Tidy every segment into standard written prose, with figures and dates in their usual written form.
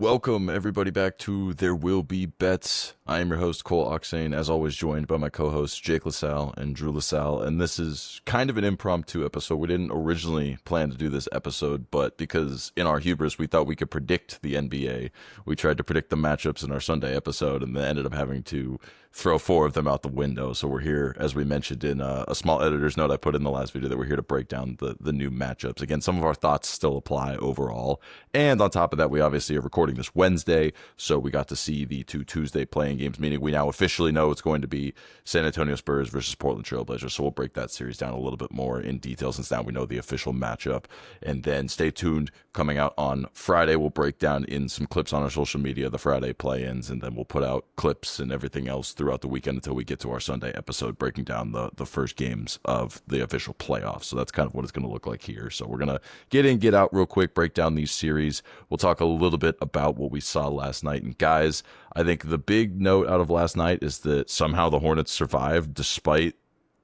Welcome, everybody, back to There Will Be Bets. I am your host, Cole Oxane, as always joined by my co-hosts, Jake LaSalle and Drew LaSalle, and this is kind of an impromptu episode. We didn't originally plan to do this episode, but because in our hubris we thought we could predict the NBA, we tried to predict the matchups in our Sunday episode, and then ended up having to throw four of them out the window. So we're here, as we mentioned in a small editor's note I put in the last video, that we're here to break down the new matchups. Again, some of our thoughts still apply overall, and on top of that, we obviously are recording this Wednesday, so we got to see the two Tuesday playing games, meaning we now officially know it's going to be San Antonio Spurs versus Portland Trailblazers. So we'll break that series down a little bit more in detail since now we know the official matchup. And then stay tuned. Coming out on Friday, we'll break down in some clips on our social media the Friday play-ins, and then we'll put out clips and everything else throughout the weekend until we get to our Sunday episode breaking down the first games of the official playoffs. So that's kind of what it's going to look like here. So we're going to get in, get out real quick, break down these series. We'll talk a little bit about what we saw last night. And guys, I think the big note out of last night is that somehow the Hornets survived despite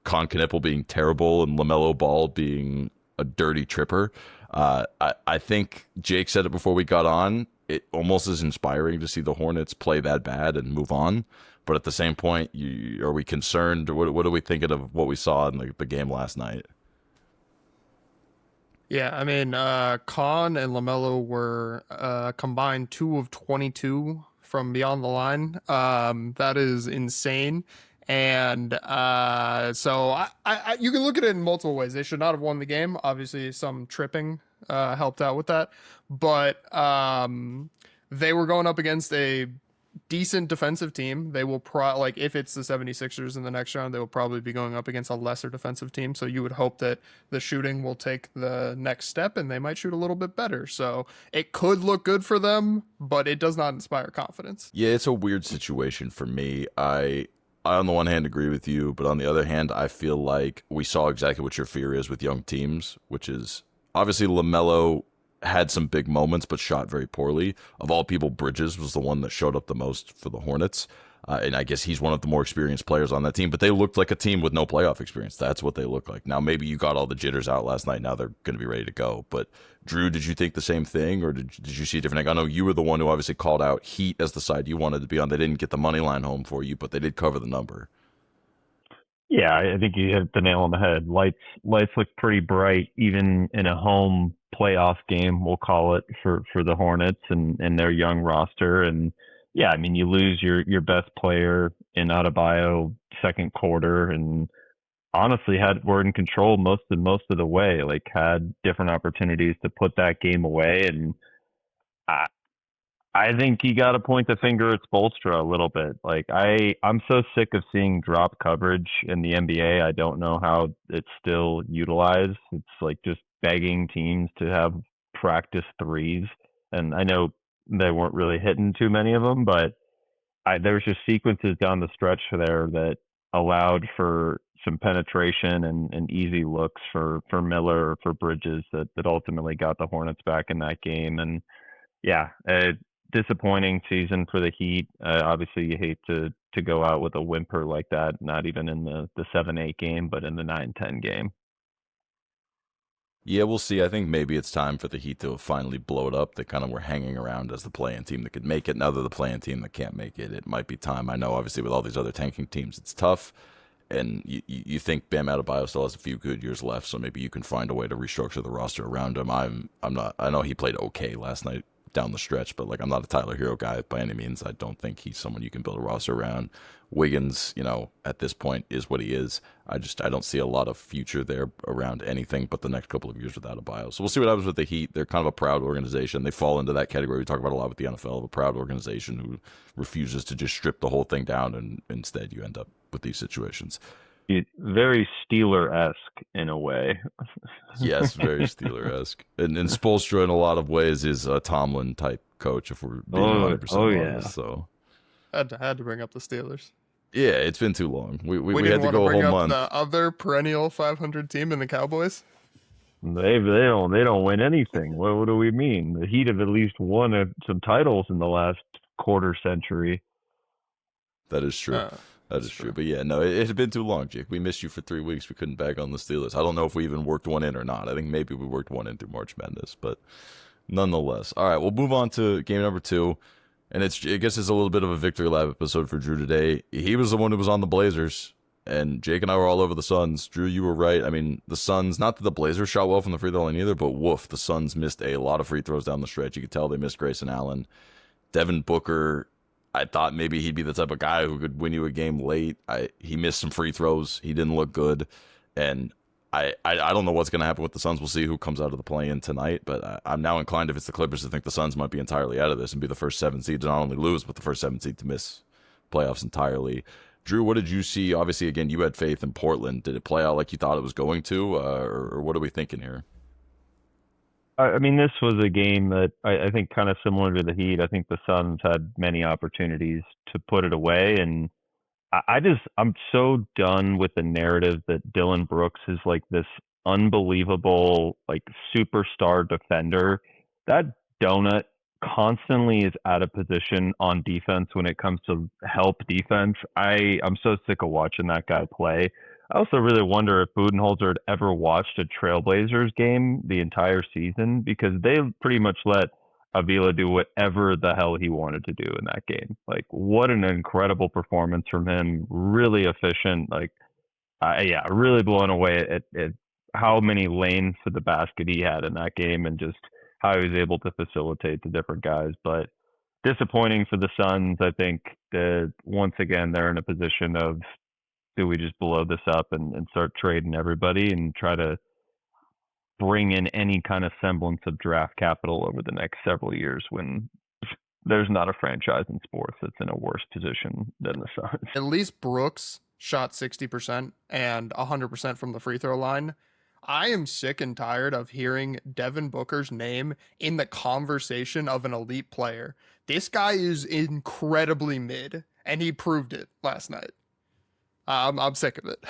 Con Knipple being terrible and LaMelo Ball being a dirty tripper. I think Jake said it before we got on. It almost is inspiring to see the Hornets play that bad and move on. But at the same point, are we concerned? What are we thinking of what we saw in the game last night? Yeah, I mean, Khan and LaMelo were combined 2 of 22 from beyond the line. That is insane. And you can look at it in multiple ways. They should not have won the game. Obviously, some tripping helped out with that. But they were going up against a decent defensive team. They will if it's the 76ers in the next round, they will probably be going up against a lesser defensive team. So you would hope that the shooting will take the next step and they might shoot a little bit better. So it could look good for them, but it does not inspire confidence. Yeah, it's a weird situation for me. I on the one hand agree with you, but on the other hand, I feel like we saw exactly what your fear is with young teams, which is obviously LaMelo had some big moments, but shot very poorly. Of all people, Bridges was the one that showed up the most for the Hornets. And I guess he's one of the more experienced players on that team, but they looked like a team with no playoff experience. That's what they look like. Now, maybe you got all the jitters out last night. Now they're going to be ready to go. But Drew, did you think the same thing, or did you see a different thing? I know you were the one who obviously called out Heat as the side you wanted to be on. They didn't get the money line home for you, but they did cover the number. Yeah, I think you hit the nail on the head. Lights look pretty bright, even in a home playoff game, we'll call it, for the Hornets and their young roster. And yeah, I mean, you lose your best player in Adebayo second quarter, and honestly were in control most of the way. Like, had different opportunities to put that game away, and I think you got to point the finger at Spoelstra a little bit. Like, I'm so sick of seeing drop coverage in the NBA. I don't know how it's still utilized. It's like just begging teams to have practice threes. And I know they weren't really hitting too many of them, but there's just sequences down the stretch there that allowed for some penetration and easy looks for Miller or for Bridges that ultimately got the Hornets back in that game. And yeah, disappointing season for the Heat. Obviously, you hate to go out with a whimper like that, not even in the 7-8 game, but in the 9-10 game. Yeah, we'll see. I think maybe it's time for the Heat to finally blow it up. They kind of were hanging around as the play-in team that could make it. Now they're the play-in team that can't make it. It might be time. I know, obviously, with all these other tanking teams, it's tough. And you think Bam Adebayo still has a few good years left, so maybe you can find a way to restructure the roster around him. I'm not. I know he played okay last night down the stretch, but like, I'm not a Tyler Hero guy by any means. I don't think he's someone you can build a roster around. Wiggins, at this point is what he is. I don't see a lot of future there around anything but the next couple of years without Adebayo. So we'll see what happens with the Heat. They're kind of a proud organization. They fall into that category we talk about a lot with the NFL, of a proud organization who refuses to just strip the whole thing down, and instead you end up with these situations. Very Steeler-esque in a way. Yes, very Steeler-esque. And Spoelstra in a lot of ways is a Tomlin-type coach, if we're being 100% honest. So Had to bring up the Steelers. Yeah, it's been too long. We didn't had to go a whole month. The other perennial 500 team in the Cowboys. They don't win anything. What do we mean? The Heat have at least won some titles in the last quarter century. That is true. That is true. But yeah, no, it had been too long, Jake. We missed you for 3 weeks. We couldn't bag on the Steelers. I don't know if we even worked one in or not. I think maybe we worked one in through March Madness, but Nonetheless. All right, we'll move on to game number 2. And I guess it's a little bit of a victory lap episode for Drew today. He was the one who was on the Blazers, and Jake and I were all over the Suns. Drew, you were right. I mean, the Suns, not that the Blazers shot well from the free throw line either, but woof, the Suns missed a lot of free throws down the stretch. You could tell they missed Grayson Allen. Devin Booker, I thought maybe he'd be the type of guy who could win you a game late. He missed some free throws. He didn't look good. And I don't know what's going to happen with the Suns. We'll see who comes out of the play-in tonight, but I'm now inclined, if it's the Clippers, to think the Suns might be entirely out of this and be the first 7 seed to not only lose, but the first 7 seed to miss playoffs entirely. Drew, what did you see? Obviously, again, you had faith in Portland. Did it play out like you thought it was going to, or what are we thinking here? I mean, this was a game that I think kind of similar to the Heat. I think the Suns had many opportunities to put it away, and I'm so done with the narrative that Dylan Brooks is like this unbelievable, like superstar defender. That donut constantly is out of position on defense when it comes to help defense. I'm so sick of watching that guy play. I also really wonder if Budenholzer had ever watched a Trailblazers game the entire season, because they pretty much let Avila do whatever the hell he wanted to do in that game. Like, what an incredible performance from him. Really efficient. Like, really blown away at how many lanes to the basket he had in that game, and just how he was able to facilitate the different guys. But disappointing for the Suns. I think that once again, they're in a position of, do we just blow this up and start trading everybody and try to bring in any kind of semblance of draft capital over the next several years, when there's not a franchise in sports that's in a worse position than the Suns. At least Brooks shot 60% and 100% from the free throw line. I am sick and tired of hearing Devin Booker's name in the conversation of an elite player. This guy is incredibly mid, and he proved it last night. I'm sick of it.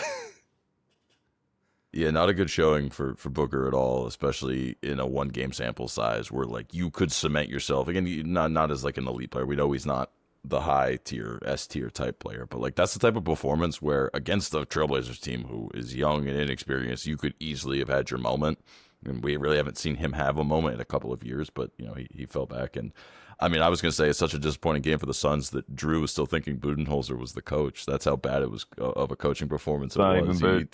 Yeah, not a good showing for Booker at all, especially in a 1-game sample size where, like, you could cement yourself. Again, not as, like, an elite player. We know he's not the high-tier, S-tier type player, but, like, that's the type of performance where, against the Trailblazers team who is young and inexperienced, you could easily have had your moment. And we really haven't seen him have a moment in a couple of years, but, you know, he fell back. And I mean, I was going to say it's such a disappointing game for the Suns that Drew was still thinking Budenholzer was the coach. That's how bad it was of a coaching performance it was. He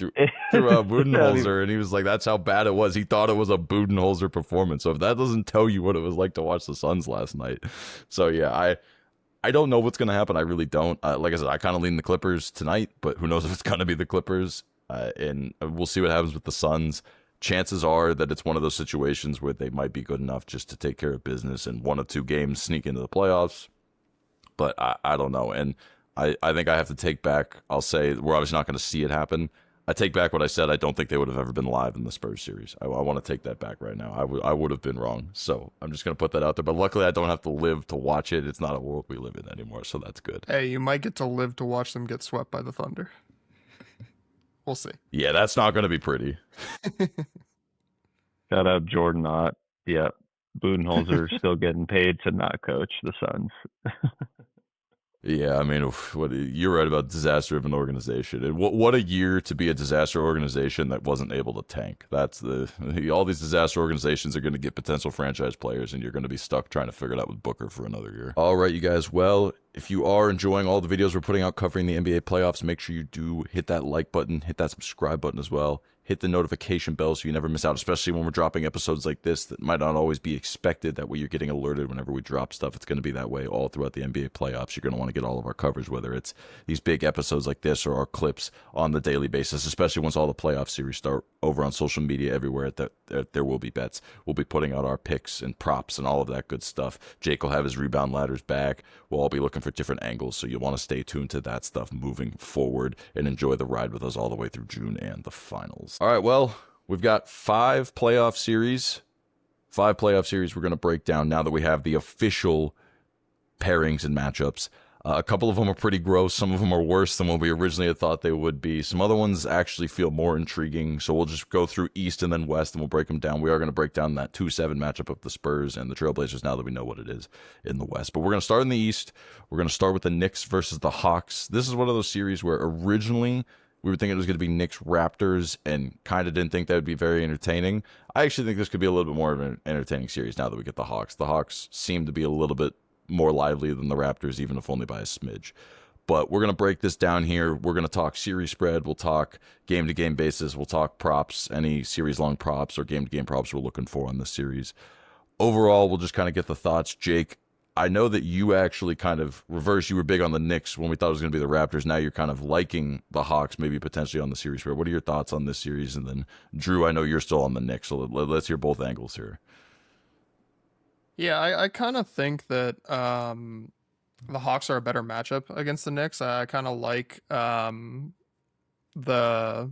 threw out Budenholzer, and he was like, that's how bad it was. He thought it was a Budenholzer performance. So if that doesn't tell you what it was like to watch the Suns last night. So yeah, I don't know what's going to happen. I really don't. Like I said, I kind of lean the Clippers tonight, but who knows if it's going to be the Clippers. And we'll see what happens with the Suns. Chances are that it's one of those situations where they might be good enough just to take care of business and 1 of 2 games sneak into the playoffs. But I don't know. And I think I have to take back, I'll say, we're obviously not going to see it happen. I take back what I said. I don't think they would have ever been live in the Spurs series. I want to take that back right now. I would have been wrong. So I'm just going to put that out there. But luckily, I don't have to live to watch it. It's not a world we live in anymore. So that's good. Hey, you might get to live to watch them get swept by the Thunder. We'll see. Yeah, that's not going to be pretty. Shout out Jordan Ott. Yeah, Budenholzer still getting paid to not coach the Suns. Yeah, I mean, you're right about disaster of an organization. And what a year to be a disaster organization that wasn't able to tank. That's all these disaster organizations are going to get potential franchise players, and you're going to be stuck trying to figure it out with Booker for another year. All right, you guys. Well, if you are enjoying all the videos we're putting out covering the NBA playoffs, make sure you do hit that like button, hit that subscribe button as well. Hit the notification bell so you never miss out, especially when we're dropping episodes like this that might not always be expected. That way you're getting alerted whenever we drop stuff. It's going to be that way all throughout the NBA playoffs. You're going to want to get all of our coverage, whether it's these big episodes like this or our clips on the daily basis, especially once all the playoff series start over on social media everywhere. There will be bets. We'll be putting out our picks and props and all of that good stuff. Jake will have his rebound ladders back. We'll all be looking for different angles, so you'll want to stay tuned to that stuff moving forward and enjoy the ride with us all the way through June and the finals. All right, well, we've got 5 playoff series. 5 playoff series we're going to break down now that we have the official pairings and matchups. A couple of them are pretty gross. Some of them are worse than what we originally had thought they would be. Some other ones actually feel more intriguing. So we'll just go through East and then West, and we'll break them down. We are going to break down that 2-7 matchup of the Spurs and the Trailblazers now that we know what it is in the West. But we're going to start in the East. We're going to start with the Knicks versus the Hawks. This is one of those series where originally We were thinking it was going to be Knicks Raptors, and kind of didn't think that would be very entertaining. I actually think this could be a little bit more of an entertaining series now that we get the Hawks. The Hawks seem to be a little bit more lively than the Raptors, even if only by a smidge. But we're going to break this down here. We're going to talk series spread. We'll talk game-to-game basis. We'll talk props, any series-long props or game-to-game props we're looking for on this series. Overall, we'll just kind of get the thoughts. Jake, I know that you actually kind of reversed. You were big on the Knicks when we thought it was going to be the Raptors. Now you're kind of liking the Hawks, maybe potentially on the series spread. What are your thoughts on this series? And then, Drew, I know you're still on the Knicks, so let's hear both angles here. Yeah, I kind of think that the Hawks are a better matchup against the Knicks. I kind of like the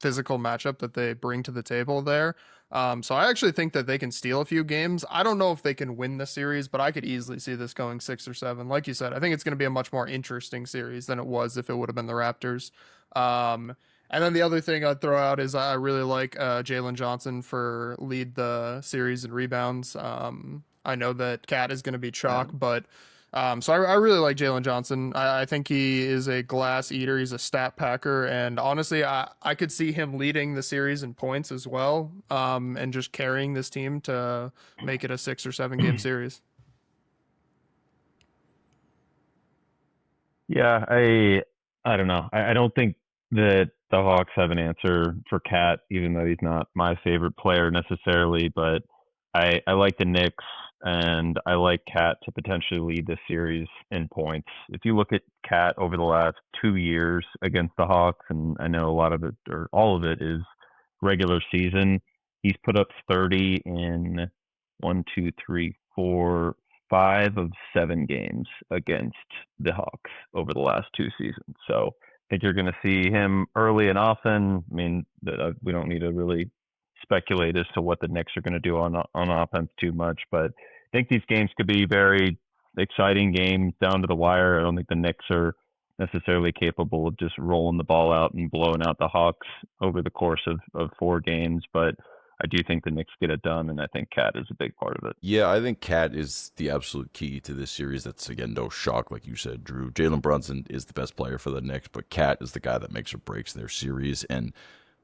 physical matchup that they bring to the table there. So I actually think that they can steal a few games. I don't know if they can win the series, but I could easily see this going 6 or 7. Like you said, I think it's going to be a much more interesting series than it was if it would have been the Raptors. And then the other thing I'd throw out is I really like Jalen Johnson for lead the series in rebounds. I know that Cat is going to be chalk, but so I really like Jalen Johnson. I think he is a glass eater. He's a stat packer. And honestly, I could see him leading the series in points as well, and just carrying this team to make it a 6 or 7 game series. Yeah, I don't know. I don't think that the Hawks have an answer for Cat, even though he's not my favorite player necessarily. But I like the Knicks, and I like Cat to potentially lead this series in points. If you look at Cat over the last 2 years against the Hawks, and I know a lot of it or all of it is regular season, he's put up 30 in 5 of 7 games against the Hawks over the last 2 seasons. So I think you're going to see him early and often. I mean, we don't need to really speculate as to what the Knicks are going to do on offense too much, but I think these games could be very exciting games down to the wire. I don't think the Knicks are necessarily capable of just rolling the ball out and blowing out the Hawks over the course of 4 games, but I do think the Knicks get it done, and I think Cat is a big part of it. Yeah, I think Cat is the absolute key to this series. That's, again, no shock, like you said, Drew. Jalen Brunson is the best player for the Knicks, but Cat is the guy that makes or breaks their series. And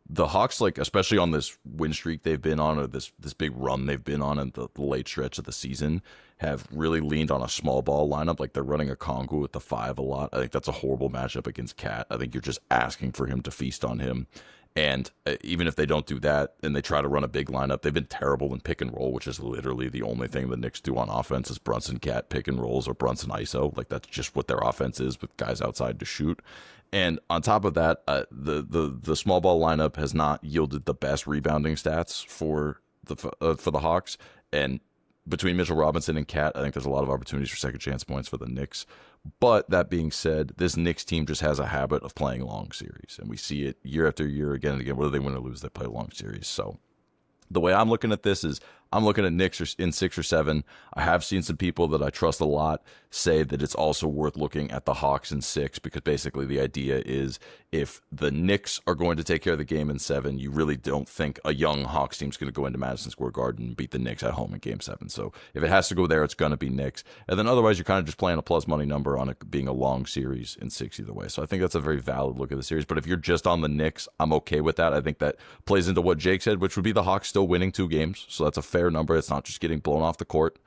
the Hawks, like, especially on this win streak they've been on, or this big run they've been on in the late stretch of the season, have really leaned on a small ball lineup. Like, they're running a Kongu with the 5 a lot. I think that's a horrible matchup against Cat. I think you're just asking for him to feast on him. And even if they don't do that and they try to run a big lineup, they've been terrible in pick and roll, which is literally the only thing the Knicks do on offense is Brunson Cat pick and rolls or Brunson ISO. Like, that's just what their offense is, with guys outside to shoot. And on top of that, the small ball lineup has not yielded the best rebounding stats for the Hawks. And between Mitchell Robinson and Cat, I think there's a lot of opportunities for second chance points for the Knicks. But that being said, this Knicks team just has a habit of playing long series, and we see it year after year, again and again. Whether they win or lose, they play long series. So the way I'm looking at this is I'm looking at Knicks in 6 or 7. I have seen some people that I trust a lot say that it's also worth looking at the Hawks in 6, because basically the idea is if the Knicks are going to take care of the game in 7, you really don't think a young Hawks team's going to go into Madison Square Garden and beat the Knicks at home in Game 7. So if it has to go there, it's going to be Knicks. And then otherwise, you're kind of just playing a plus money number on it being a long series in 6 either way. So I think that's a very valid look at the series. But if you're just on the Knicks, I'm okay with that. I think that plays into what Jake said, which would be the Hawks still winning 2 games. So that's a fair number. It's not just getting blown off the court.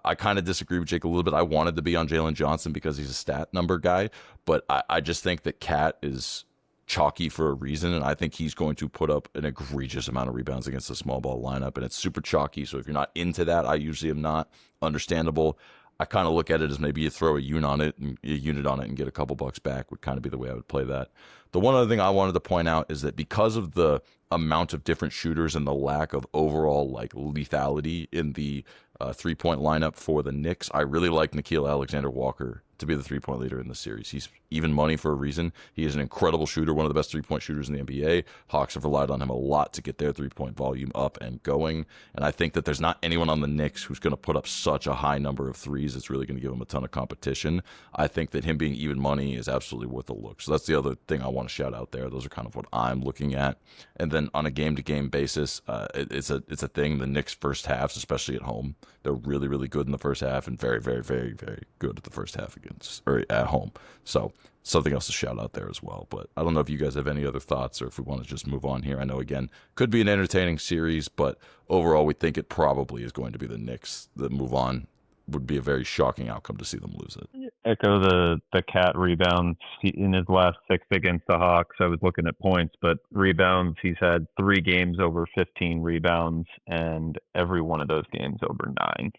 I kind of disagree with Jake a little bit. I wanted to be on Jalen Johnson because he's a stat number guy, but I just think that Cat is chalky for a reason, and I think he's going to put up an egregious amount of rebounds against the small ball lineup, and it's super chalky. So if you're not into that, I usually am not. Understandable. I kind of look at it as maybe you throw a unit on it and get a couple bucks back would kind of be the way I would play that. The one other thing I wanted to point out is that because of the amount of different shooters and the lack of overall like lethality in the 3-point lineup for the Knicks, I really like Nickeil Alexander-Walker to be the 3-point leader in the series. He's even money for a reason. He is an incredible shooter, one of the best 3-point shooters in the NBA. Hawks have relied on him a lot to get their 3-point volume up and going, and I think that there's not anyone on the Knicks who's going to put up such a high number of threes. It's really going to give him a ton of competition. I think that him being even money is absolutely worth a look. So that's the other thing I want to shout out there. Those are kind of what I'm looking at. And then on a game-to-game basis, it's a thing. The Knicks first halves, especially at home, they're really, really good in the first half and very, very, very, very good at the first half again. against or at home. So something else to shout out there as well. But I don't know if you guys have any other thoughts or if we want to just move on here. I know, again, could be an entertaining series, but overall we think it probably is going to be the Knicks that move on. Would be a very shocking outcome to see them lose it. Echo the Cat rebounds in his last 6 against the Hawks. I was looking at points, but rebounds, he's had 3 games over 15 rebounds, and every one of those games over 9.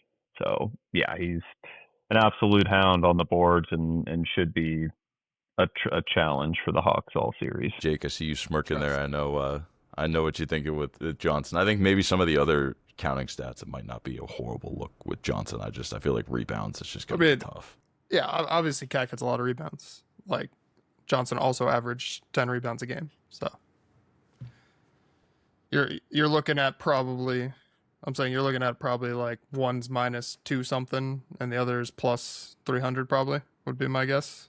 So, yeah, he's an absolute hound on the boards and should be a challenge for the Hawks all series. Jake, I see you smirking there. I know what you're thinking with Johnson. I think maybe some of the other counting stats, it might not be a horrible look with Johnson. I feel like rebounds, it's just going to be tough. Yeah, obviously Cat gets a lot of rebounds. Like Johnson also averaged 10 rebounds a game. So you're looking at probably like one's minus 2 something and the other's plus 300 probably would be my guess.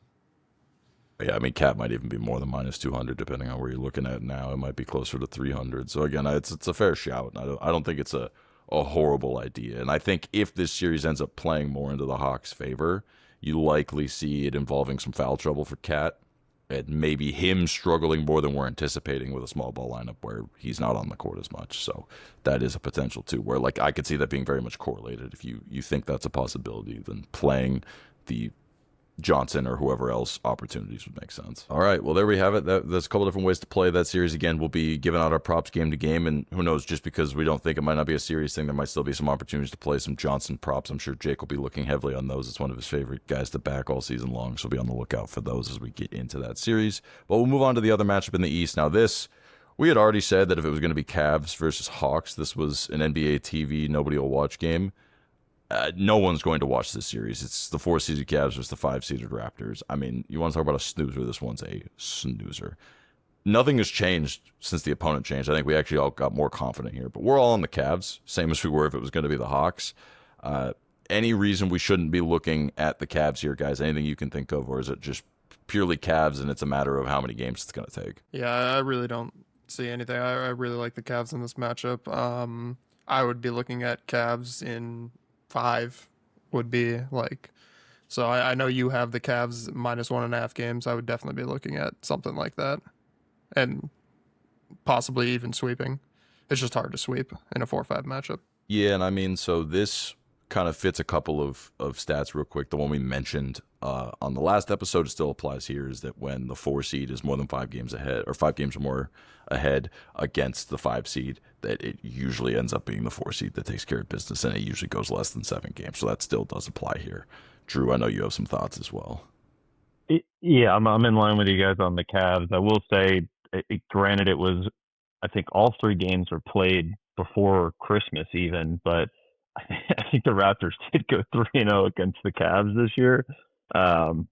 Yeah, I mean, Cat might even be more than minus 200 depending on where you're looking at now. It might be closer to 300. So again, it's a fair shout. I don't think it's a horrible idea. And I think if this series ends up playing more into the Hawks' favor, you likely see it involving some foul trouble for Cat and maybe him struggling more than we're anticipating with a small ball lineup where he's not on the court as much. So that is a potential too, where like I could see that being very much correlated. If you think that's a possibility, then playing the Johnson or whoever else opportunities would make sense. All right, well, there we have it. There's a couple different ways to play that series. Again, we'll be giving out our props game to game, and who knows, just because we don't think it might not be a serious thing, there might still be some opportunities to play some Johnson props. I'm sure Jake will be looking heavily on those. It's one of his favorite guys to back all season long, so be on the lookout for those as we get into that series. But we'll move on to the other matchup in the East. Now this, we had already said that if it was going to be Cavs versus Hawks, this was an NBA TV nobody will watch game. No one's going to watch this series. It's the 4-seeded Cavs versus the 5-seeded Raptors. I mean, you want to talk about a snoozer? This one's a snoozer. Nothing has changed since the opponent changed. I think we actually all got more confident here. But we're all on the Cavs, same as we were if it was going to be the Hawks. Any reason we shouldn't be looking at the Cavs here, guys? Anything you can think of? Or is it just purely Cavs and it's a matter of how many games it's going to take? Yeah, I really don't see anything. I really like the Cavs in this matchup. I would be looking at Cavs in 5 would be like, so I know you have the Cavs minus 1.5 games. I would definitely be looking at something like that and possibly even sweeping. It's just hard to sweep in a 4-5 matchup. Yeah, and I mean, so this kind of fits a couple of stats real quick. The one we mentioned on the last episode, it still applies here, is that when the 4 seed is more than 5 games ahead, or 5 games or more ahead against the 5 seed, that it usually ends up being the 4 seed that takes care of business, and it usually goes less than 7 games. So that still does apply here. Drew, I know you have some thoughts as well. Yeah, I'm in line with you guys on the Cavs. I will say, granted, it was, I think all 3 games were played before Christmas even, but I think the Raptors did go 3-0 against the Cavs this year.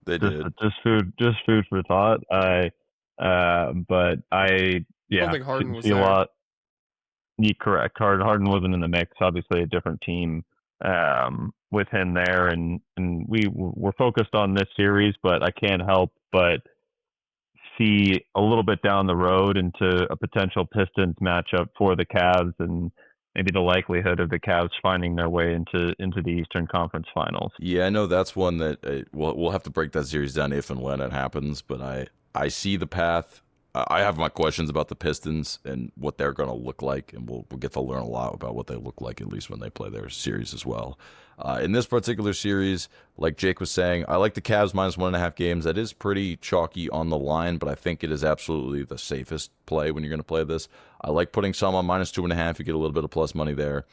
They did. Just food for thought. But I don't think Harden was see there. A lot. Yeah, correct. Harden wasn't in the mix. Obviously, a different team with him there, and we're focused on this series. But I can't help but see a little bit down the road into a potential Pistons matchup for the Cavs, and maybe the likelihood of the Cavs finding their way into the Eastern Conference Finals. Yeah, I know that's one that we'll have to break that series down if and when it happens, but I see the path. I have my questions about the Pistons and what they're going to look like, and we'll get to learn a lot about what they look like, at least when they play their series as well. In this particular series, like Jake was saying, I like the Cavs minus 1.5 games. That is pretty chalky on the line, but I think it is absolutely the safest play when you're going to play this. I like putting some on minus 2.5. You get a little bit of plus money there.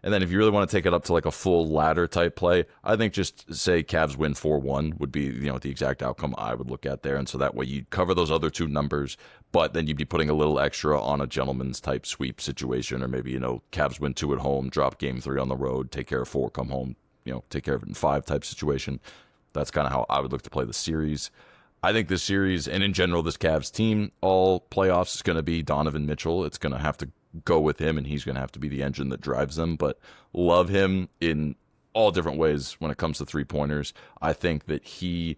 And then if you really want to take it up to like a full ladder type play, I think just say Cavs win 4-1 would be, the exact outcome I would look at there. And so that way you'd cover those other 2 numbers, but then you'd be putting a little extra on a gentleman's type sweep situation, or maybe, Cavs win 2 at home, drop game 3 on the road, take care of 4, come home, take care of it in 5 type situation. That's kind of how I would look to play the series. I think this series, and in general, this Cavs team, all playoffs is going to be Donovan Mitchell. It's going to have to go with him, and he's going to have to be the engine that drives them. But love him in all different ways when it comes to 3-pointers. I think that he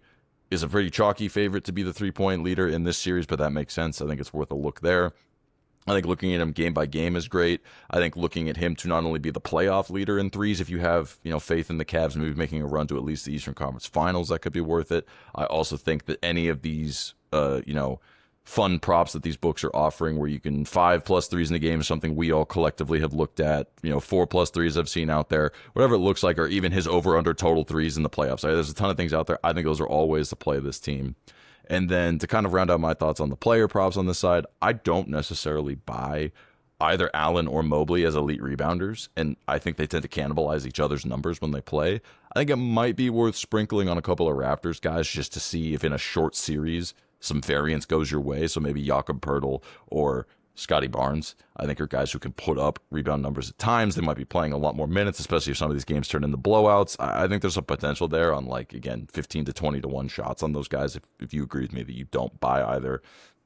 is a pretty chalky favorite to be the 3-point leader in this series, but that makes sense. I think it's worth a look there. I think looking at him game by game is great. I think looking at him to not only be the playoff leader in threes, if you have faith in the Cavs maybe making a run to at least the Eastern Conference Finals, that could be worth it. I also think that any of these fun props that these books are offering, where you can 5+ threes in a game, is something we all collectively have looked at. 4+ threes I've seen out there, whatever it looks like, or even his over under total threes in the playoffs. There's a ton of things out there. I think those are all ways to play this team. And then to kind of round out my thoughts on the player props on this side, I don't necessarily buy either Allen or Mobley as elite rebounders, and I think they tend to cannibalize each other's numbers when they play. I think it might be worth sprinkling on a couple of Raptors guys just to see if in a short series some variance goes your way. So maybe Jakob Poeltl or Scotty Barnes, I think, are guys who can put up rebound numbers at times. They might be playing a lot more minutes, especially if some of these games turn into blowouts. I think there's some potential there on, 15 to 20 to 1 shots on those guys, if you agree with me that you don't buy either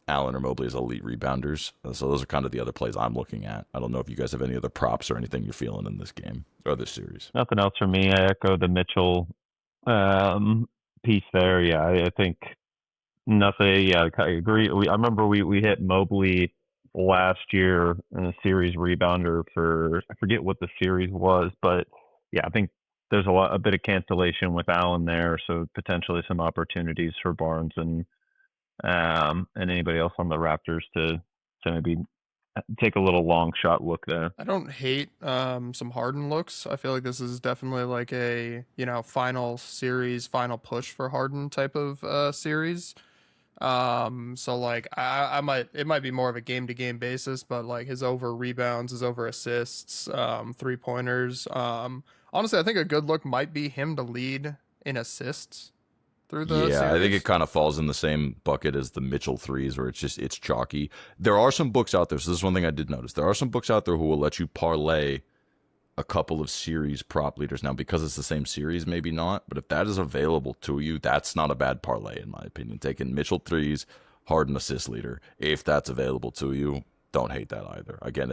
Allen or Mobley as elite rebounders. So those are kind of the other plays I'm looking at. I don't know if you guys have any other props or anything you're feeling in this game or this series. Nothing else for me. I echo the Mitchell piece there. Yeah, I think nothing. Yeah, I agree. I remember we hit Mobley last year in a series rebounder for, I forget what the series was, but yeah, I think there's a bit of cancellation with Allen there, so potentially some opportunities for Barnes and anybody else on the Raptors to maybe take a little long shot look there. I don't hate some Harden looks. I feel like this is definitely like a final series, final push for Harden type of series. So like it might be more of a game to game basis, but like his over rebounds, his over assists, 3-pointers. Honestly, I think a good look might be him to lead in assists through the series. I think it kind of falls in the same bucket as the Mitchell threes, where it's chalky. There are some books out there, so this is one thing I did notice. There are some books out there who will let you parlay a couple of series prop leaders. Now, because it's the same series, maybe not, but if that is available to you, that's not a bad parlay, in my opinion. Taking Mitchell threes, Harden assist leader, if that's available to you, don't hate that either. Again,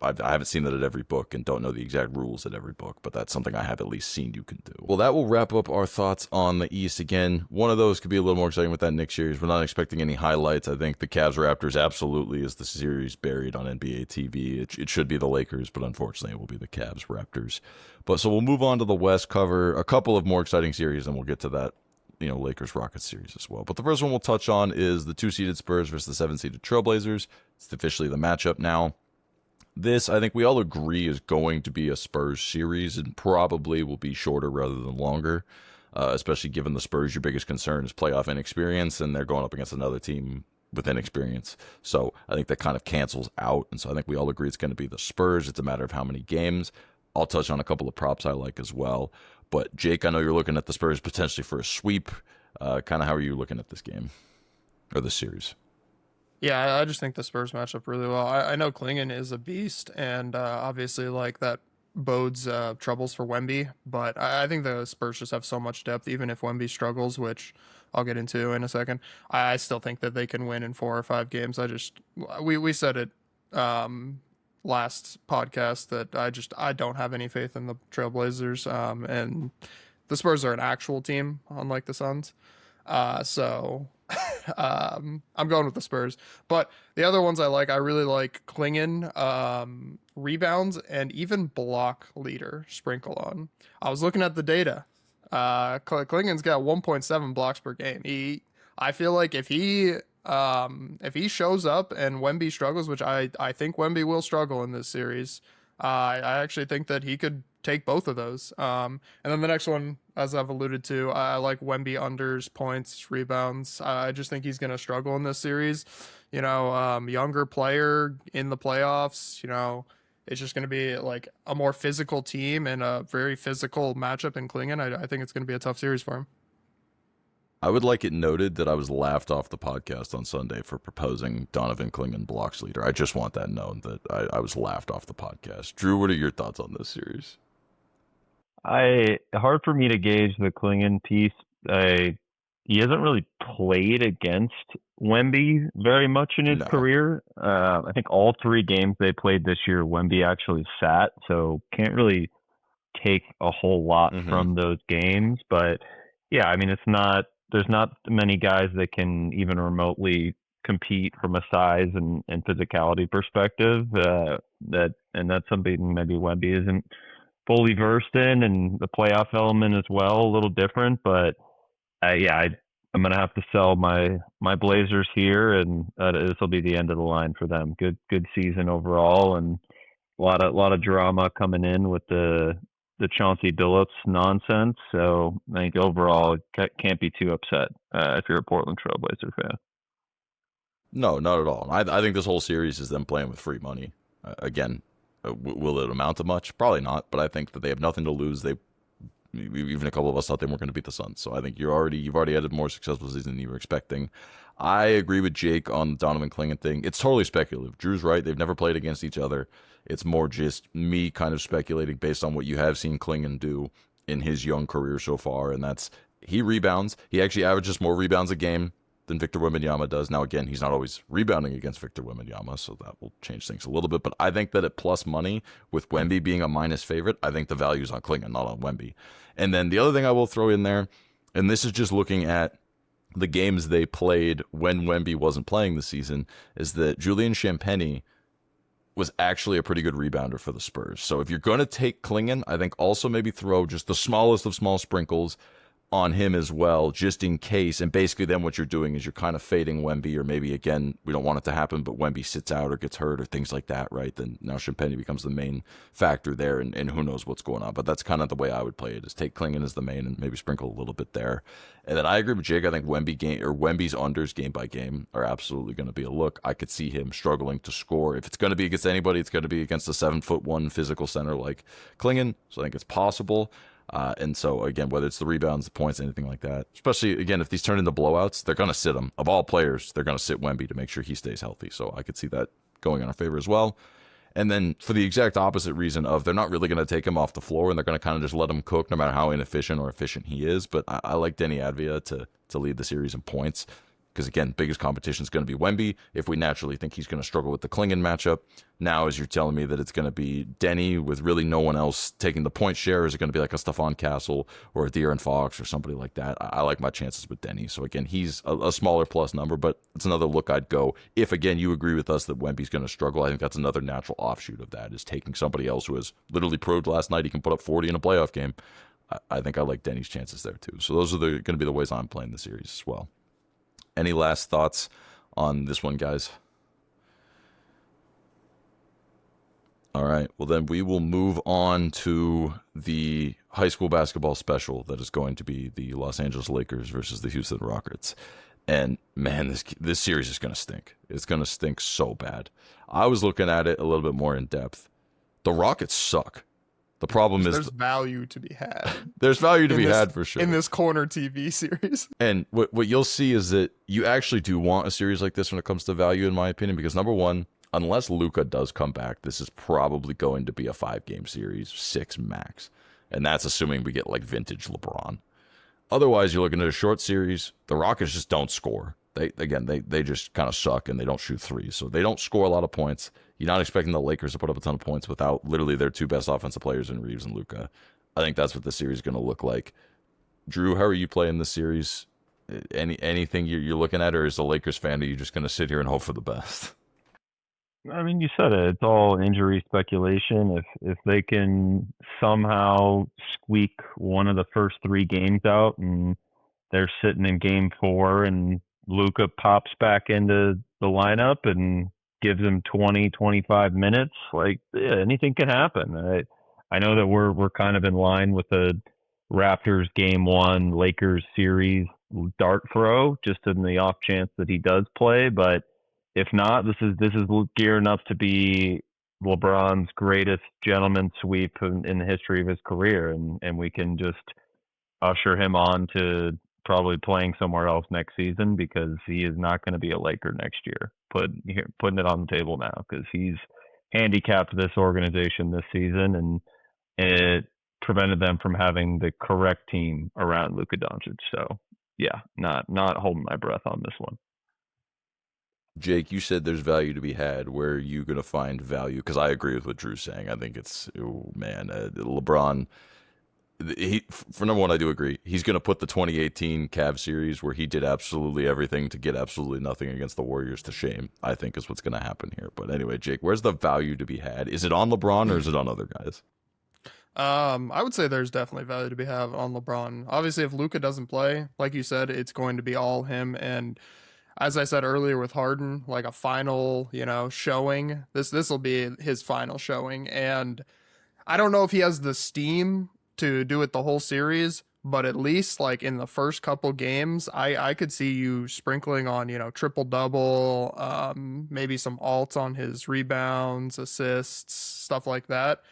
I haven't seen that at every book and don't know the exact rules at every book, but that's something I have at least seen you can do. Well, that will wrap up our thoughts on the East. Again, one of those could be a little more exciting with that Knicks series. We're not expecting any highlights. I think the Cavs Raptors absolutely is the series buried on NBA TV. It should be the Lakers, but unfortunately it will be the Cavs Raptors. So we'll move on to the West, cover a couple of more exciting series, and we'll get to that Lakers Rockets series as well. But the first one we'll touch on is the 2-seeded Spurs versus the 7-seeded Trailblazers. It's officially the matchup now. This, I think we all agree, is going to be a Spurs series and probably will be shorter rather than longer, especially given the Spurs, your biggest concern is playoff inexperience, and they're going up against another team with inexperience. So I think that kind of cancels out, and so I think we all agree it's going to be the Spurs. It's a matter of how many games. I'll touch on a couple of props I like as well. But Jake, I know you're looking at the Spurs potentially for a sweep. Kind of how are you looking at this game or this series? Yeah, I just think the Spurs match up really well. I know Klingon is a beast, and obviously like that bodes troubles for Wemby, but I think the Spurs just have so much depth, even if Wemby struggles, which I'll get into in a second. I still think that they can win in 4 or 5 games. We said it last podcast that I don't have any faith in the Trailblazers, and the Spurs are an actual team, unlike the Suns. So I'm going with the Spurs. But the other ones I really like Klingon, rebounds, and even block leader sprinkle on. I was looking at the data. Klingon's got 1.7 blocks per game. I feel like if he shows up and Wemby struggles, which I think Wemby will struggle in this series, I actually think that he could take both of those. And then the next one, as I've alluded to, I like Wemby unders, points, rebounds. I just think he's going to struggle in this series. Younger player in the playoffs, it's just going to be like a more physical team and a very physical matchup in Klingon. I think it's going to be a tough series for him. I would like it noted that I was laughed off the podcast on Sunday for proposing Donovan Klingon blocks leader. I just want that known that I was laughed off the podcast. Drew, what are your thoughts on this series? Hard for me to gauge the Klingon piece. He hasn't really played against Wemby very much in his career. I think all 3 games they played this year, Wemby actually sat, so can't really take a whole lot from those games. But yeah, I mean, there's not many guys that can even remotely compete from a size and physicality perspective. That's something maybe Wemby isn't fully versed in, and the playoff element as well, a little different. But I'm gonna have to sell my Blazers here, and this will be the end of the line for them. Good season overall, and a lot of drama coming in with the Chauncey Billups nonsense. So I think overall can't be too upset if you're a Portland Trailblazer fan. No, not at all. I think this whole series is them playing with free money. Again, will it amount to much? Probably not. But I think that they have nothing to lose. Even a couple of us thought they weren't going to beat the Suns. So I think you've already had a more successful season than you were expecting. I agree with Jake on the Donovan Clingan thing. It's totally speculative. Drew's right. They've never played against each other. It's more just me kind of speculating based on what you have seen Clingan do in his young career so far, and that's he rebounds. He actually averages more rebounds a game than Victor Wembanyama does. Now, again, he's not always rebounding against Victor Wembanyama, so that will change things a little bit. But I think that at plus money, with Wemby being a minus favorite, I think the value is on Clingan, not on Wemby. And then the other thing I will throw in there, and this is just looking at the games they played when Wemby wasn't playing this season, is that Julian Champagnie was actually a pretty good rebounder for the Spurs. So if you're going to take Clingan, I think also maybe throw just the smallest of small sprinkles on him as well, just in case. And basically then what you're doing is you're kind of fading Wemby, or maybe, again, we don't want it to happen, but Wemby sits out or gets hurt or things like that, right? Then now Champagnie becomes the main factor there, and who knows what's going on. But that's kind of the way I would play it, is take Clingan as the main and maybe sprinkle a little bit there. And then I agree with Jake. I think Wemby's unders game by game are absolutely going to be a look. I could see him struggling to score. If it's going to be against anybody, it's going to be against a 7'1" physical center like Clingan. So I think it's possible. And so, again, whether it's the rebounds, the points, anything like that, especially, again, if these turn into blowouts, they're going to sit him. Of all players, they're going to sit Wemby to make sure he stays healthy. So I could see that going in our favor as well. And then for the exact opposite reason of they're not really going to take him off the floor, and they're going to kind of just let him cook no matter how inefficient or efficient he is. But I like Denny Advia to lead the series in points. Because, again, biggest competition is going to be Wemby. If we naturally think he's going to struggle with the Clingan matchup, now as you're telling me that it's going to be Denny with really no one else taking the point share, is it going to be like a Stephon Castle or a De'Aaron Fox or somebody like that? I like my chances with Denny. So, again, he's a smaller plus number, but it's another look I'd go. If, again, you agree with us that Wemby's going to struggle, I think that's another natural offshoot of that, is taking somebody else who has literally proved last night he can put up 40 in a playoff game. I think I like Denny's chances there, too. So those are going to be the ways I'm playing the series as well. Any last thoughts on this one, guys? All right. Well, then we will move on to the high school basketball special that is going to be the Los Angeles Lakers versus the Houston Rockets. And, man, this series is going to stink. It's going to stink so bad. I was looking at it a little bit more in depth. The Rockets suck. The problem is there's value to be had. There's value to be had for sure in this corner TV series. And what you'll see is that you actually do want a series like this when it comes to value, in my opinion, because number one, unless Luka does come back, this is probably going to be a 5-game series, 6 max. And that's assuming we get like vintage LeBron. Otherwise, you're looking at a short series. The Rockets just don't score. They just kind of suck, and they don't shoot threes. So they don't score a lot of points. You're not expecting the Lakers to put up a ton of points without literally their 2 best offensive players in Reeves and Luka. I think that's what the series is going to look like. Drew, how are you playing this series? Anything you're looking at, or as a Lakers fan, are you just going to sit here and hope for the best? I mean, you said it. It's all injury speculation. If they can somehow squeak one of the first 3 games out, and they're sitting in game 4, and Luka pops back into the lineup and gives him 20, 25 minutes, anything can happen. I know that we're kind of in line with the Raptors game 1, Lakers series dart throw, just in the off chance that he does play. But if not, this is gearing up to be LeBron's greatest gentleman sweep in the history of his career, and we can just usher him on to probably playing somewhere else next season, because he is not going to be a Laker next year. Putting it on the table now, because he's handicapped this organization this season, and it prevented them from having the correct team around Luka Doncic. So yeah, not holding my breath on this one. Jake, you said there's value to be had. Where are you going to find value? Because I agree with what Drew's saying. I think it's, LeBron. For number one, I do agree. He's going to put the 2018 Cavs series where he did absolutely everything to get absolutely nothing against the Warriors to shame, I think is what's going to happen here. But anyway, Jake, where's the value to be had? Is it on LeBron or is it on other guys? I would say there's definitely value to be had on LeBron. Obviously, if Luka doesn't play, like you said, it's going to be all him. And as I said earlier with Harden, like a final, showing. This will be his final showing, and I don't know if he has the steam to do it the whole series, but at least like in the first couple games, I could see you sprinkling on, triple double, maybe some alts on his rebounds, assists, stuff like that.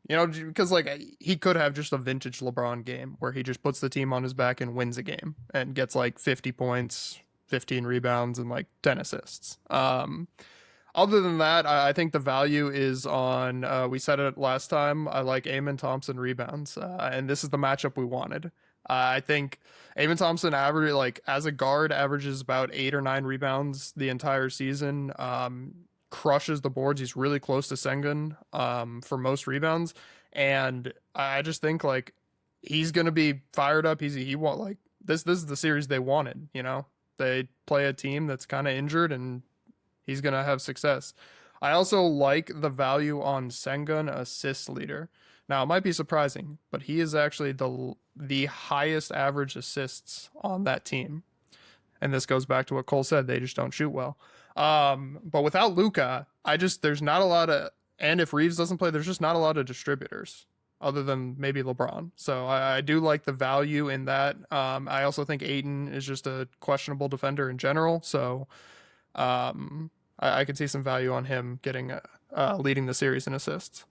Because like he could have just a vintage LeBron game where he just puts the team on his back and wins a game and gets like 50 points, 15 rebounds, and like 10 assists. Other than that, I think the value is on, we said it last time, I like Amen Thompson rebounds, and this is the matchup we wanted. I think Amen Thompson average like as a guard averages about 8 or 9 rebounds the entire season. Crushes the boards. He's really close to Sengun for most rebounds, and I just think like he's gonna be fired up. He want like this. This is the series they wanted. They play a team that's kind of injured, and he's gonna have success. I also like the value on Sengun assist leader. Now it might be surprising, but he is actually the highest average assists on that team, and this goes back to what Cole said. They just don't shoot well. But without Luka, there's not a lot of, and if Reeves doesn't play, there's just not a lot of distributors other than maybe LeBron. So I do like the value in that. I also think Ayton is just a questionable defender in general. So, I could see some value on him getting, leading the series in assists.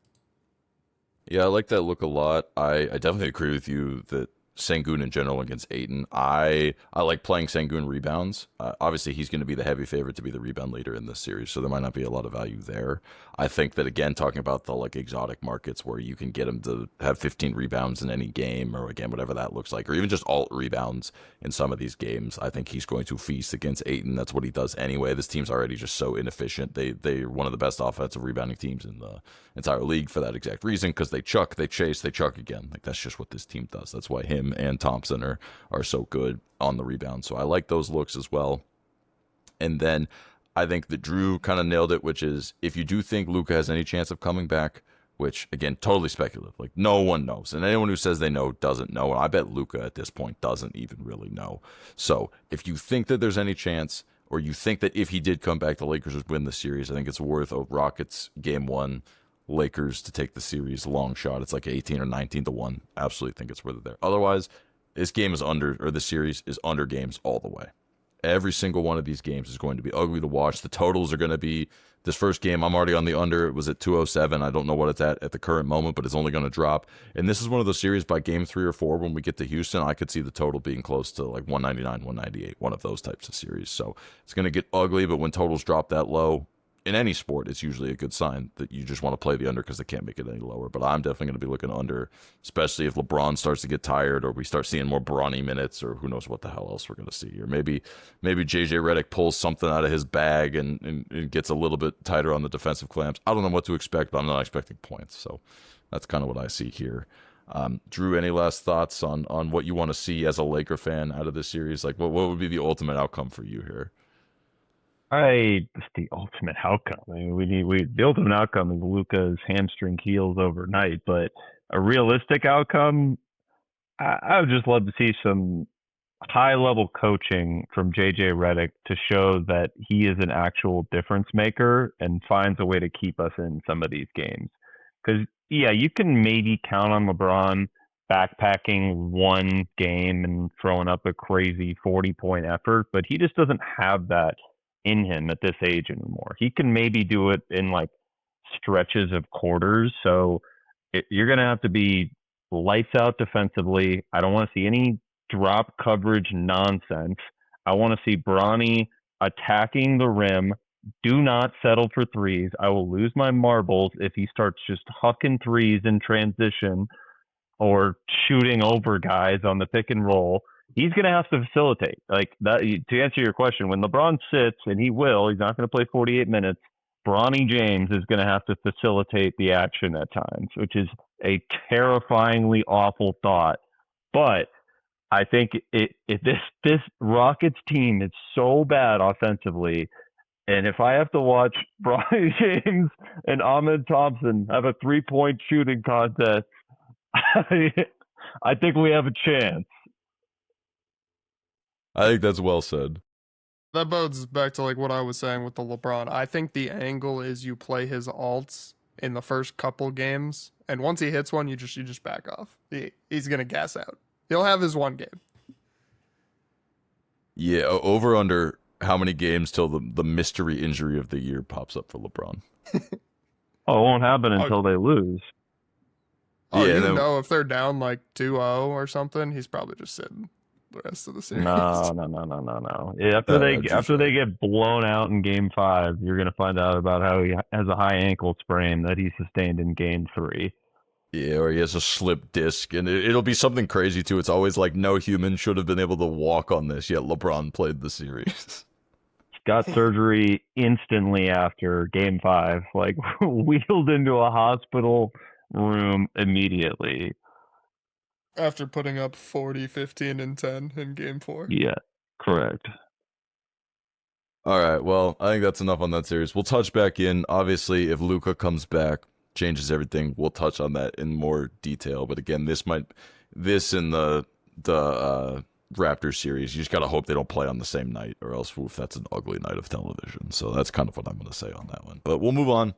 Yeah, I like that look a lot. I definitely agree with you that Sengun in general against Ayton. I like playing Sengun rebounds. Obviously, he's going to be the heavy favorite to be the rebound leader in this series, so there might not be a lot of value there. I think that, again, talking about the like exotic markets where you can get him to have 15 rebounds in any game, or again, whatever that looks like, or even just alt rebounds in some of these games, I think he's going to feast against Ayton. That's what he does anyway. This team's already just so inefficient. They're one of the best offensive rebounding teams in the entire league for that exact reason, because they chuck, they chase, they chuck again. Like that's just what this team does. That's why him and Thompson are so good on the rebound. So I like those looks as well. And then I think that Drew kind of nailed it, which is if you do think Luka has any chance of coming back, which again, totally speculative. Like no one knows. And anyone who says they know doesn't know. And I bet Luka at this point doesn't even really know. So if you think that there's any chance, or you think that if he did come back, the Lakers would win the series, I think it's worth a Rockets game 1, Lakers to take the series long shot. It's like 18 or 19 to 1. Absolutely think it's worth it there. Otherwise, this game is under, or the series is under games all the way. Every single one of these games is going to be ugly to watch. The totals are going to be, this first game, I'm already on the under. It was at 207. I don't know what it's at the current moment, but it's only going to drop. And this is one of those series by game 3 or 4, when we get to Houston, I could see the total being close to like 199, 198, one of those types of series. So it's going to get ugly, but when totals drop that low, in any sport, it's usually a good sign that you just want to play the under because they can't make it any lower. But I'm definitely going to be looking under, especially if LeBron starts to get tired, or we start seeing more Bronny minutes, or who knows what the hell else we're going to see here. Maybe JJ Redick pulls something out of his bag and gets a little bit tighter on the defensive clamps. I don't know what to expect, but I'm not expecting points. So that's kind of what I see here. Drew, any last thoughts on what you want to see as a Laker fan out of this series? Like, what would be the ultimate outcome for you here? It's the ultimate outcome. I mean, the ultimate outcome is Luka's hamstring heals overnight, but a realistic outcome, I would just love to see some high level coaching from JJ Redick to show that he is an actual difference maker and finds a way to keep us in some of these games. Because yeah, you can maybe count on LeBron backpacking one game and throwing up a crazy 40-point effort, but he just doesn't have that in him at this age anymore. He can maybe do it in like stretches of quarters. So you're going to have to be lights out defensively. I don't want to see any drop coverage nonsense. I want to see Bronny attacking the rim. Do not settle for threes. I will lose my marbles if he starts just hucking threes in transition or shooting over guys on the pick and roll. He's going to have to facilitate. Like that, to answer your question, when LeBron sits, and he will, he's not going to play 48 minutes, Bronny James is going to have to facilitate the action at times, which is a terrifyingly awful thought. But I think if this Rockets team is so bad offensively, and if I have to watch Bronny James and Ahmed Thompson have a 3-point shooting contest, I think we have a chance. I think that's well said. That bodes back to like what I was saying with the LeBron. I think the angle is you play his alts in the first couple games, and once he hits one, you just back off. He's gonna gas out. He'll have his one game. Yeah, over under how many games till the mystery injury of the year pops up for LeBron? Oh, it won't happen until they lose. Oh, Yeah, you know, if they're down like 2-0 or something, he's probably just sitting the rest of the series. No. After they get blown out in Game 5, you're gonna find out about how he has a high ankle sprain that he sustained in Game 3. Yeah, or he has a slip disc, and it'll be something crazy too. It's always like no human should have been able to walk on this, yet LeBron played the series. Got surgery instantly after Game 5, like wheeled into a hospital room immediately. After putting up 40, 15, and 10 in Game 4. Yeah, correct. All right, well, I think that's enough on that series. We'll touch back in. Obviously, if Luka comes back, changes everything. We'll touch on that in more detail. But again, this and the Raptors series, you just gotta hope they don't play on the same night, or else that's an ugly night of television. So that's kind of what I'm gonna say on that one. But we'll move on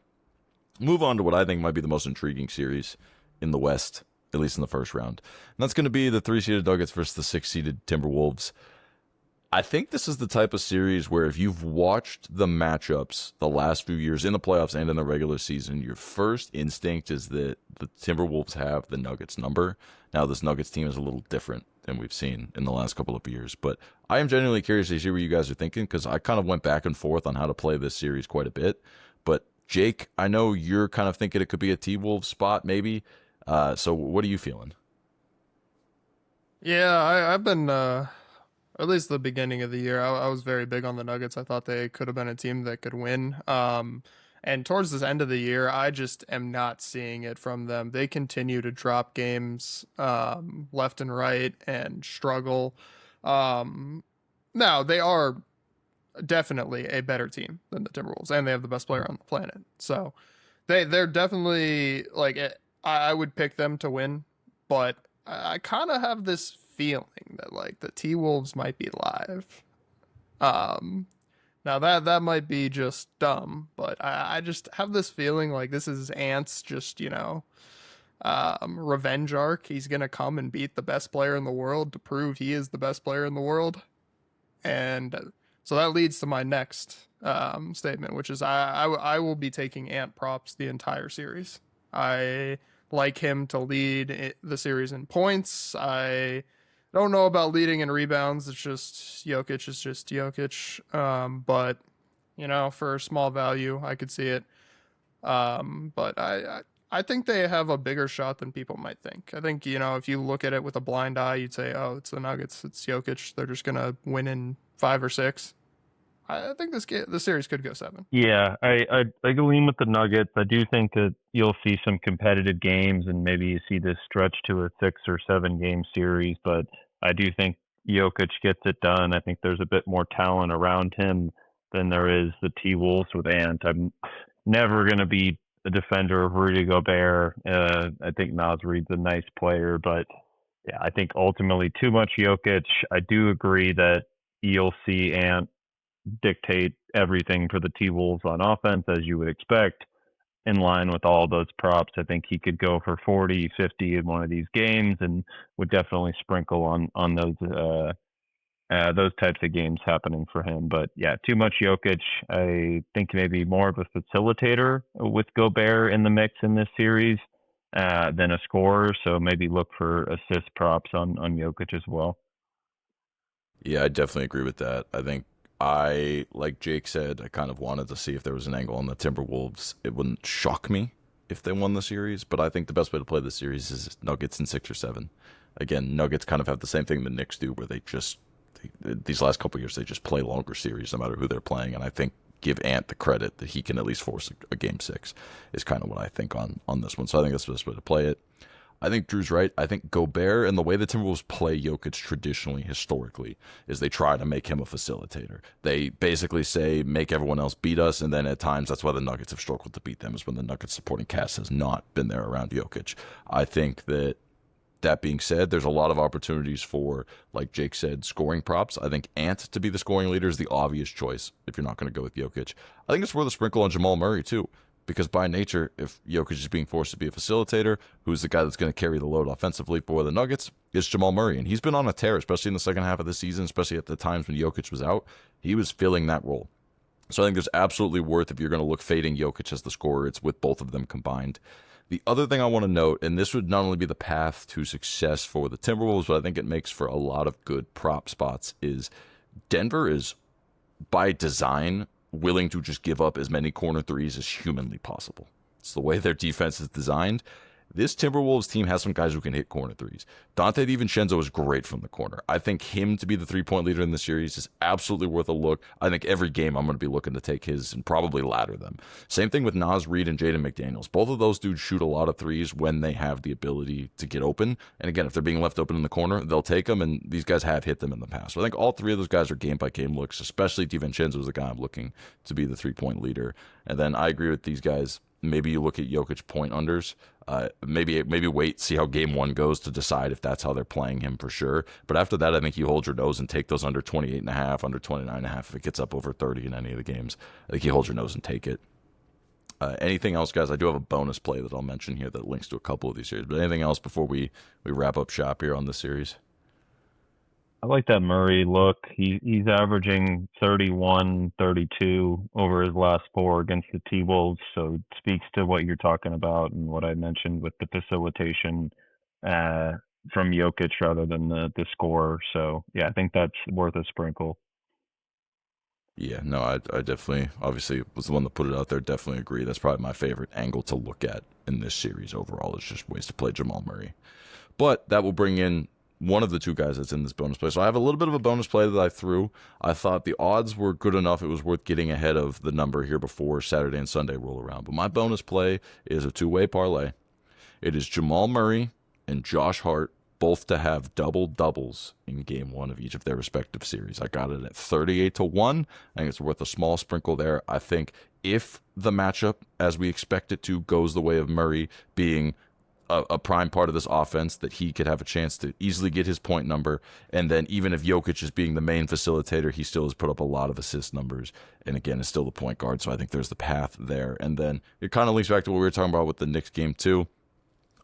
to what I think might be the most intriguing series in the West, at least in the first round. And that's gonna be the 3-seeded Nuggets versus the 6-seeded Timberwolves. I think this is the type of series where if you've watched the matchups the last few years in the playoffs and in the regular season, your first instinct is that the Timberwolves have the Nuggets number. Now, this Nuggets team is a little different than we've seen in the last couple of years, but I am genuinely curious to hear what you guys are thinking, because I kind of went back and forth on how to play this series quite a bit. But Jake, I know you're kind of thinking it could be a T-Wolves spot maybe. So what are you feeling? Yeah, I've been, at least the beginning of the year, I was very big on the Nuggets. I thought they could have been a team that could win. And towards this end of the year, I just am not seeing it from them. They continue to drop games left and right and struggle. Now, they are definitely a better team than the Timberwolves, and they have the best player on the planet. So they're definitely, like, I would pick them to win, but I kind of have this feeling that like the T-Wolves might be live. Now that might be just dumb, but I just have this feeling like this is Ant's just, revenge arc. He's gonna come and beat the best player in the world to prove he is the best player in the world. And so that leads to my next statement, which is I will be taking Ant props the entire series. I like him to lead the series in points. I don't know about leading in rebounds. It's just Jokic is just Jokic. But for small value, I could see it. But I think they have a bigger shot than people might think. I think if you look at it with a blind eye, you'd say, "Oh, it's the Nuggets. It's Jokic. They're just gonna win in 5 or 6." I think the series could go 7. Yeah, I lean with the Nuggets. I do think that you'll see some competitive games, and maybe you see this stretch to a 6 or 7 game series. But I do think Jokic gets it done. I think there's a bit more talent around him than there is the T-Wolves with Ant. I'm never going to be a defender of Rudy Gobert. I think Naz Reid's a nice player, but yeah, I think ultimately too much Jokic. I do agree that you'll see Ant dictate everything for the T-Wolves on offense, as you would expect, in line with all those props. I think he could go for 40, 50 in one of these games, and would definitely sprinkle on those types of games happening for him. But yeah, too much Jokic. I think maybe more of a facilitator with Gobert in the mix in this series than a scorer. So maybe look for assist props on Jokic as well. Yeah, I definitely agree with that. I think like Jake said, I kind of wanted to see if there was an angle on the Timberwolves. It wouldn't shock me if they won the series, but I think the best way to play the series is Nuggets in 6 or 7. Again, Nuggets kind of have the same thing the Knicks do, where these last couple of years, they just play longer series no matter who they're playing, and I think give Ant the credit that he can at least force a game 6 is kind of what I think on this one. So I think that's the best way to play it. I think Drew's right. I think Gobert and the way the Timberwolves play Jokic traditionally, historically, is they try to make him a facilitator. They basically say, make everyone else beat us, and then at times that's why the Nuggets have struggled to beat them, is when the Nuggets supporting cast has not been there around Jokic. I think that being said, there's a lot of opportunities for, like Jake said, scoring props. I think Ant to be the scoring leader is the obvious choice if you're not going to go with Jokic. I think it's worth a sprinkle on Jamal Murray, too. Because by nature, if Jokic is being forced to be a facilitator, who's the guy that's going to carry the load offensively for the Nuggets, is Jamal Murray. And he's been on a tear, especially in the second half of the season, especially at the times when Jokic was out. He was filling that role. So I think there's absolutely worth, if you're going to look fading Jokic as the scorer, it's with both of them combined. The other thing I want to note, and this would not only be the path to success for the Timberwolves, but I think it makes for a lot of good prop spots, is Denver is, by design, willing to just give up as many corner threes as humanly possible. It's the way their defense is designed. This Timberwolves team has some guys who can hit corner threes. Dante DiVincenzo is great from the corner. I think him to be the three-point leader in the series is absolutely worth a look. I think every game I'm going to be looking to take his and probably ladder them. Same thing with Naz Reid and Jaden McDaniels. Both of those dudes shoot a lot of threes when they have the ability to get open. And again, if they're being left open in the corner, they'll take them, and these guys have hit them in the past. So I think all three of those guys are game-by-game looks, especially DiVincenzo is the guy I'm looking to be the three-point leader. And then I agree with these guys. Maybe you look at Jokic point unders. Maybe wait, see how game 1 goes to decide if that's how they're playing him for sure. But after that, I think you hold your nose and take those under 28.5, under 29.5 if it gets up over 30 in any of the games. I think you hold your nose and take it. Anything else, guys? I do have a bonus play that I'll mention here that links to a couple of these series. But anything else before we wrap up shop here on this series? I like that Murray look. He's averaging 31, 32 over his last 4 against the T-Wolves, so it speaks to what you're talking about and what I mentioned with the facilitation from Jokic rather than the scorer. So, yeah, I think that's worth a sprinkle. Yeah, no, I definitely, obviously, was the one that put it out there. Definitely agree. That's probably my favorite angle to look at in this series overall, is just ways to play Jamal Murray. But that will bring in one of the two guys that's in this bonus play. So I have a little bit of a bonus play that I threw. I thought the odds were good enough. It was worth getting ahead of the number here before Saturday and Sunday roll around. But my bonus play is a two-way parlay. It is Jamal Murray and Josh Hart both to have double-doubles in game 1 of each of their respective series. I got it at 38-1. I think it's worth a small sprinkle there. I think if the matchup, as we expect it to, goes the way of Murray being a prime part of this offense, that he could have a chance to easily get his point number. And then even if Jokic is being the main facilitator, he still has put up a lot of assist numbers. And again, is still the point guard. So I think there's the path there. And then it kind of links back to what we were talking about with the Knicks game too.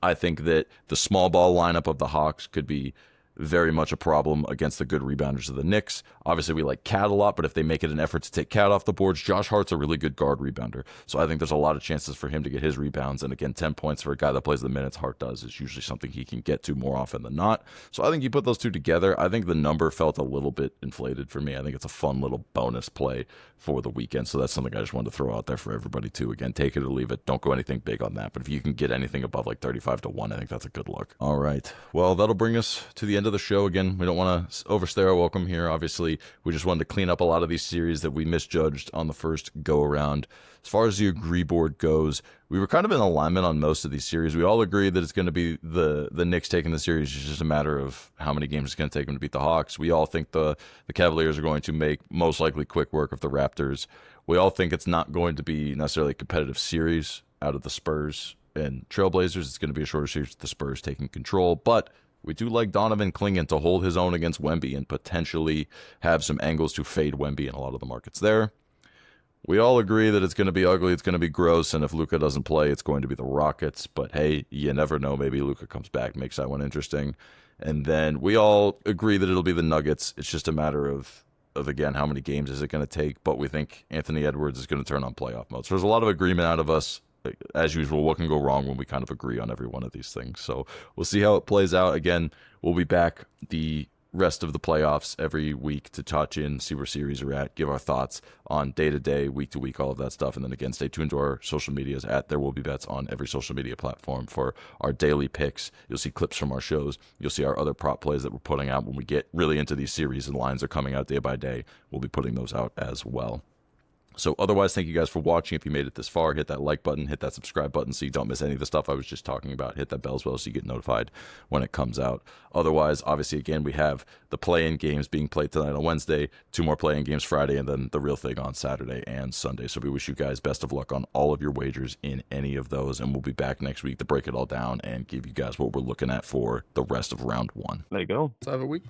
I think that the small ball lineup of the Hawks could be very much a problem against the good rebounders of the Knicks. Obviously, we like Cat a lot, but if they make it an effort to take Cat off the boards, Josh Hart's a really good guard rebounder. So I think there's a lot of chances for him to get his rebounds. And again, 10 points for a guy that plays the minutes Hart does is usually something he can get to more often than not. So I think you put those two together. I think the number felt a little bit inflated for me. I think it's a fun little bonus play for the weekend. So that's something I just wanted to throw out there for everybody too. Again, take it or leave it. Don't go anything big on that. But if you can get anything above like 35-1, I think that's a good look. All right. Well, that'll bring us to the end of the show. Again, we don't want to overstay our welcome here. Obviously, we just wanted to clean up a lot of these series that we misjudged on the first go around. As far as the agree board goes, we were kind of in alignment on most of these series. We all agree that it's going to be the Knicks taking the series. It's just a matter of how many games it's going to take them to beat the Hawks. We all think the Cavaliers are going to make most likely quick work of the Raptors. We all think it's not going to be necessarily a competitive series out of the Spurs and Trailblazers. It's going to be a shorter series with the Spurs taking control, but we do like Donovan Clingan to hold his own against Wemby and potentially have some angles to fade Wemby in a lot of the markets there. We all agree that it's going to be ugly, it's going to be gross, and if Luka doesn't play, it's going to be the Rockets. But hey, you never know. Maybe Luka comes back, makes that one interesting. And then we all agree that it'll be the Nuggets. It's just a matter of again, how many games is it going to take? But we think Anthony Edwards is going to turn on playoff mode. So there's a lot of agreement out of us. As usual, what can go wrong when we kind of agree on every one of these things? So we'll see how it plays out. Again, we'll be back the rest of the playoffs every week to touch in, see where series are at, give our thoughts on day-to-day, week-to-week, all of that stuff. And then again, stay tuned to our social medias at There Will Be Bets on every social media platform for our daily picks. You'll see clips from our shows. You'll see our other prop plays that we're putting out when we get really into these series and lines are coming out day by day. We'll be putting those out as well. So otherwise, thank you guys for watching. If you made it this far, hit that like button, hit that subscribe button so you don't miss any of the stuff I was just talking about. Hit that bell as well so you get notified when it comes out. Otherwise, obviously, again, we have the play-in games being played tonight on Wednesday, 2 more play-in games Friday, and then the real thing on Saturday and Sunday. So we wish you guys best of luck on all of your wagers in any of those, and we'll be back next week to break it all down and give you guys what we're looking at for the rest of round 1. There you go. Let's have a week.